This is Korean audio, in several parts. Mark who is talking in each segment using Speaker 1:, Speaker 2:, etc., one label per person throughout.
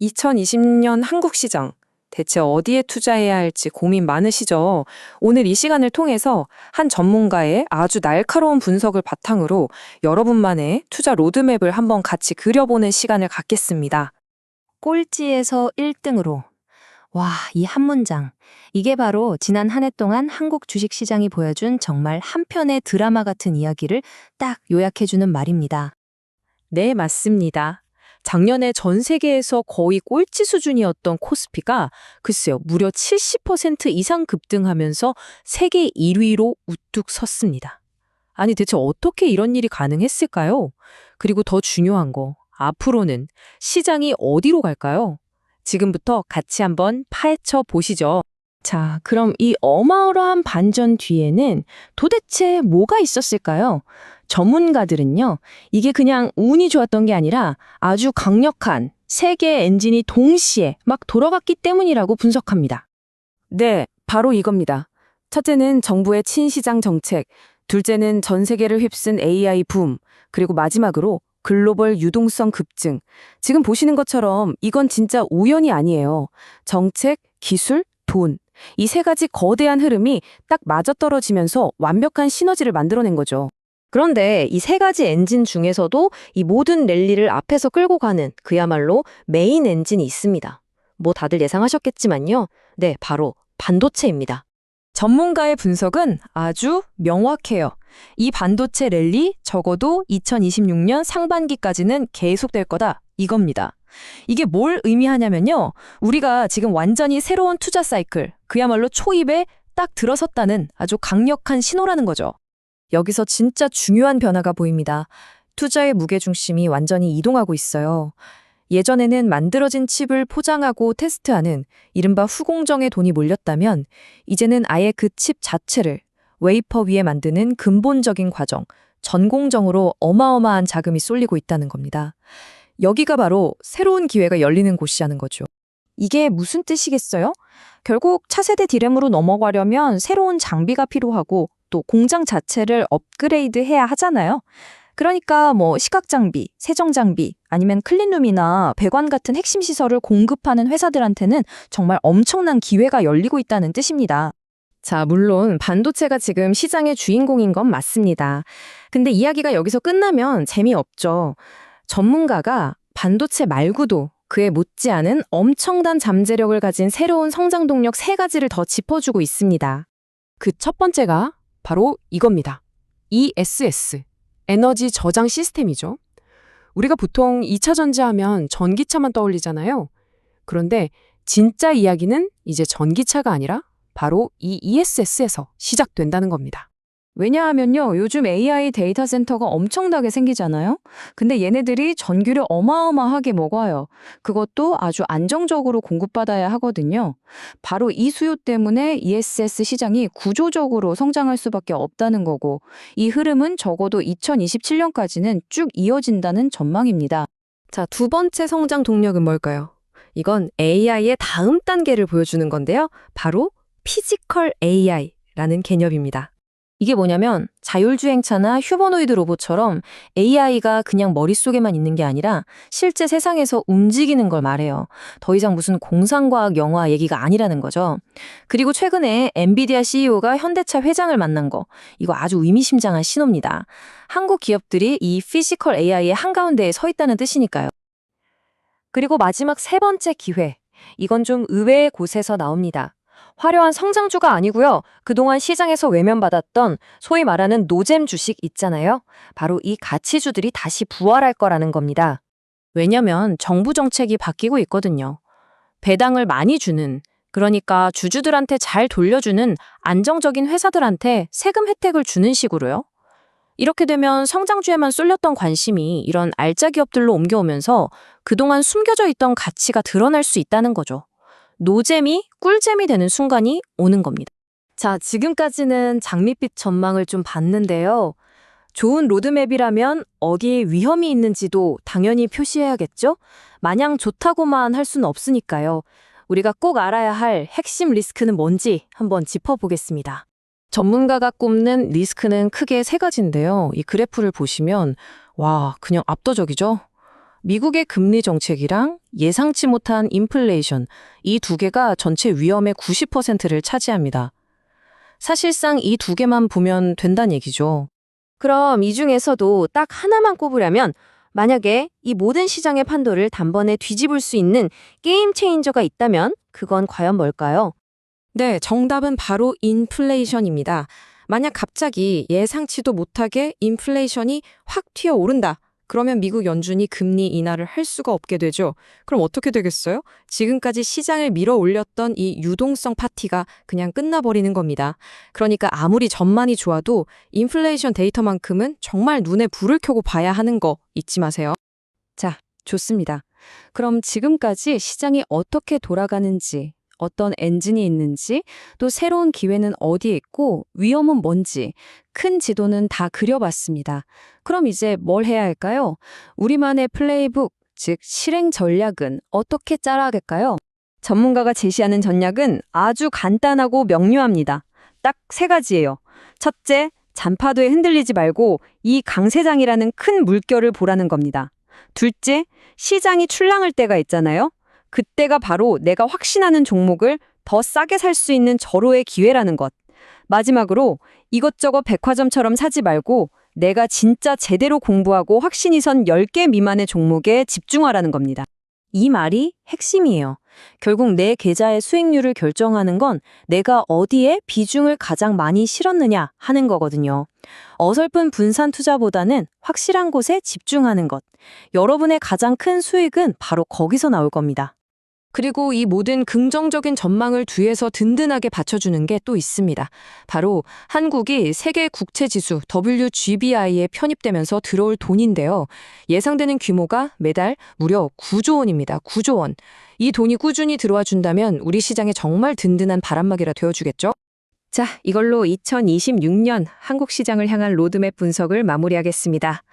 Speaker 1: 2020년 한국 시장, 대체 어디에 투자해야 할지 고민 많으시죠? 오늘 이 시간을 통해서 한 전문가의 아주 날카로운 분석을 바탕으로 여러분만의 투자 로드맵을 한번 같이 그려보는 시간을 갖겠습니다.
Speaker 2: 꼴찌에서 1등으로. 와, 이 한 문장. 이게 바로 지난 한 해 동안 한국 주식시장이 보여준 정말 한 편의 드라마 같은 이야기를 딱 요약해주는 말입니다.
Speaker 1: 네, 맞습니다. 작년에 전 세계에서 거의 꼴찌 수준이었던 코스피가 글쎄요, 무려 70% 이상 급등하면서 세계 1위로 우뚝 섰습니다. 아니, 대체 어떻게 이런 일이 가능했을까요? 그리고 더 중요한 거, 앞으로는 시장이 어디로 갈까요? 지금부터 같이 한번 파헤쳐 보시죠.
Speaker 2: 자, 그럼 이 어마어마한 반전 뒤에는 도대체 뭐가 있었을까요? 전문가들은요, 이게 그냥 운이 좋았던 게 아니라 아주 강력한 세계의 엔진이 동시에 막 돌아갔기 때문이라고 분석합니다.
Speaker 1: 네, 바로 이겁니다. 첫째는 정부의 친시장 정책, 둘째는 전 세계를 휩쓴 AI 붐, 그리고 마지막으로 글로벌 유동성 급증. 지금 보시는 것처럼 이건 진짜 우연이 아니에요. 정책, 기술, 돈. 이 세 가지 거대한 흐름이 딱 맞아떨어지면서 완벽한 시너지를 만들어낸 거죠.
Speaker 2: 그런데 이 세 가지 엔진 중에서도 이 모든 랠리를 앞에서 끌고 가는 그야말로 메인 엔진이 있습니다. 뭐 다들 예상하셨겠지만요. 네, 바로 반도체입니다.
Speaker 1: 전문가의 분석은 아주 명확해요. 이 반도체 랠리 적어도 2026년 상반기까지는 계속될 거다. 이겁니다. 이게 뭘 의미하냐면요. 우리가 지금 완전히 새로운 투자 사이클, 그야말로 초입에 딱 들어섰다는 아주 강력한 신호라는 거죠. 여기서 진짜 중요한 변화가 보입니다. 투자의 무게중심이 완전히 이동하고 있어요. 예전에는 만들어진 칩을 포장하고 테스트하는 이른바 후공정에 돈이 몰렸다면 이제는 아예 그 칩 자체를 웨이퍼 위에 만드는 근본적인 과정, 전공정으로 어마어마한 자금이 쏠리고 있다는 겁니다. 여기가 바로 새로운 기회가 열리는 곳이라는 거죠.
Speaker 2: 이게 무슨 뜻이겠어요? 결국 차세대 디램으로 넘어가려면 새로운 장비가 필요하고 또 공장 자체를 업그레이드해야 하잖아요. 그러니까 뭐 시각 장비, 세정 장비, 아니면 클린룸이나 배관 같은 핵심 시설을 공급하는 회사들한테는 정말 엄청난 기회가 열리고 있다는 뜻입니다.
Speaker 1: 자, 물론 반도체가 지금 시장의 주인공인 건 맞습니다. 근데 이야기가 여기서 끝나면 재미없죠. 전문가가 반도체 말고도 그에 못지않은 엄청난 잠재력을 가진 새로운 성장 동력 세 가지를 더 짚어주고 있습니다. 그 첫 번째가 바로 이겁니다. ESS, 에너지 저장 시스템이죠. 우리가 보통 2차 전지하면 전기차만 떠올리잖아요. 그런데 진짜 이야기는 이제 전기차가 아니라 바로 이 ESS에서 시작된다는 겁니다.
Speaker 2: 왜냐하면요, 요즘 AI 데이터 센터가 엄청나게 생기잖아요. 근데 얘네들이 전기를 어마어마하게 먹어요. 그것도 아주 안정적으로 공급받아야 하거든요. 바로 이 수요 때문에 ESS 시장이 구조적으로 성장할 수밖에 없다는 거고, 이 흐름은 적어도 2027년까지는 쭉 이어진다는 전망입니다.
Speaker 1: 자, 두 번째 성장 동력은 뭘까요? 이건 AI의 다음 단계를 보여주는 건데요. 바로 피지컬 AI라는 개념입니다.
Speaker 2: 이게 뭐냐면 자율주행차나 휴머노이드 로봇처럼 AI가 그냥 머릿속에만 있는 게 아니라 실제 세상에서 움직이는 걸 말해요. 더 이상 무슨 공상과학 영화 얘기가 아니라는 거죠. 그리고 최근에 엔비디아 CEO가 현대차 회장을 만난 거, 이거 아주 의미심장한 신호입니다. 한국 기업들이 이 피지컬 AI의 한가운데에 서 있다는 뜻이니까요. 그리고 마지막 세 번째 기회, 이건 좀 의외의 곳에서 나옵니다. 화려한 성장주가 아니고요. 그동안 시장에서 외면받았던 소위 말하는 노잼 주식 있잖아요. 바로 이 가치주들이 다시 부활할 거라는 겁니다. 왜냐면 정부 정책이 바뀌고 있거든요. 배당을 많이 주는, 그러니까 주주들한테 잘 돌려주는 안정적인 회사들한테 세금 혜택을 주는 식으로요. 이렇게 되면 성장주에만 쏠렸던 관심이 이런 알짜 기업들로 옮겨오면서 그동안 숨겨져 있던 가치가 드러날 수 있다는 거죠. 노잼이 꿀잼이 되는 순간이 오는 겁니다. 자, 지금까지는 장밋빛 전망을 좀 봤는데요. 좋은 로드맵이라면 어디에 위험이 있는지도 당연히 표시해야겠죠? 마냥 좋다고만 할 수는 없으니까요. 우리가 꼭 알아야 할 핵심 리스크는 뭔지 한번 짚어보겠습니다. 전문가가 꼽는 리스크는 크게 세 가지인데요. 이 그래프를 보시면 와, 그냥 압도적이죠? 미국의 금리 정책이랑 예상치 못한 인플레이션, 이 두 개가 전체 위험의 90%를 차지합니다. 사실상 이 두 개만 보면 된다는 얘기죠.
Speaker 3: 그럼 이 중에서도 딱 하나만 꼽으려면 만약에 이 모든 시장의 판도를 단번에 뒤집을 수 있는 게임 체인저가 있다면 그건 과연 뭘까요?
Speaker 1: 네, 정답은 바로 인플레이션입니다. 만약 갑자기 예상치도 못하게 인플레이션이 확 튀어오른다. 그러면 미국 연준이 금리 인하를 할 수가 없게 되죠. 그럼 어떻게 되겠어요? 지금까지 시장을 밀어 올렸던 이 유동성 파티가 그냥 끝나버리는 겁니다. 그러니까 아무리 전망이 좋아도 인플레이션 데이터만큼은 정말 눈에 불을 켜고 봐야 하는 거 잊지 마세요.
Speaker 3: 자, 좋습니다. 그럼 지금까지 시장이 어떻게 돌아가는지, 어떤 엔진이 있는지, 또 새로운 기회는 어디에 있고 위험은 뭔지 큰 지도는 다 그려봤습니다. 그럼 이제 뭘 해야 할까요? 우리만의 플레이북, 즉 실행 전략은 어떻게 짜라겠까요?
Speaker 1: 전문가가 제시하는 전략은 아주 간단하고 명료합니다. 딱 세 가지예요. 첫째, 잔파도에 흔들리지 말고 이 강세장이라는 큰 물결을 보라는 겁니다. 둘째, 시장이 출렁을 때가 있잖아요. 그때가 바로 내가 확신하는 종목을 더 싸게 살 수 있는 절호의 기회라는 것. 마지막으로 이것저것 백화점처럼 사지 말고 내가 진짜 제대로 공부하고 확신이 선 10개 미만의 종목에 집중하라는 겁니다.
Speaker 2: 이 말이 핵심이에요. 결국 내 계좌의 수익률을 결정하는 건 내가 어디에 비중을 가장 많이 실었느냐 하는 거거든요. 어설픈 분산 투자보다는 확실한 곳에 집중하는 것. 여러분의 가장 큰 수익은 바로 거기서 나올 겁니다.
Speaker 1: 그리고 이 모든 긍정적인 전망을 뒤에서 든든하게 받쳐주는 게 또 있습니다. 바로 한국이 세계 국채지수 WGBI에 편입되면서 들어올 돈인데요. 예상되는 규모가 매달 무려 9조 원입니다. 9조 원. 이 돈이 꾸준히 들어와 준다면 우리 시장에 정말 든든한 바람막이라 되어주겠죠? 자, 이걸로 2026년 한국 시장을 향한 로드맵 분석을 마무리하겠습니다.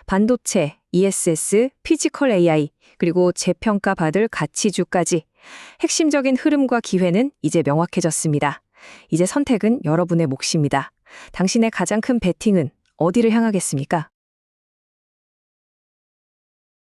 Speaker 1: 반도체, ESS, 피지컬 AI, 그리고 재평가 받을 가치주까지 핵심적인 흐름과 기회는 이제 명확해졌습니다. 이제 선택은 여러분의 몫입니다. 당신의 가장 큰 베팅은 어디를 향하겠습니까?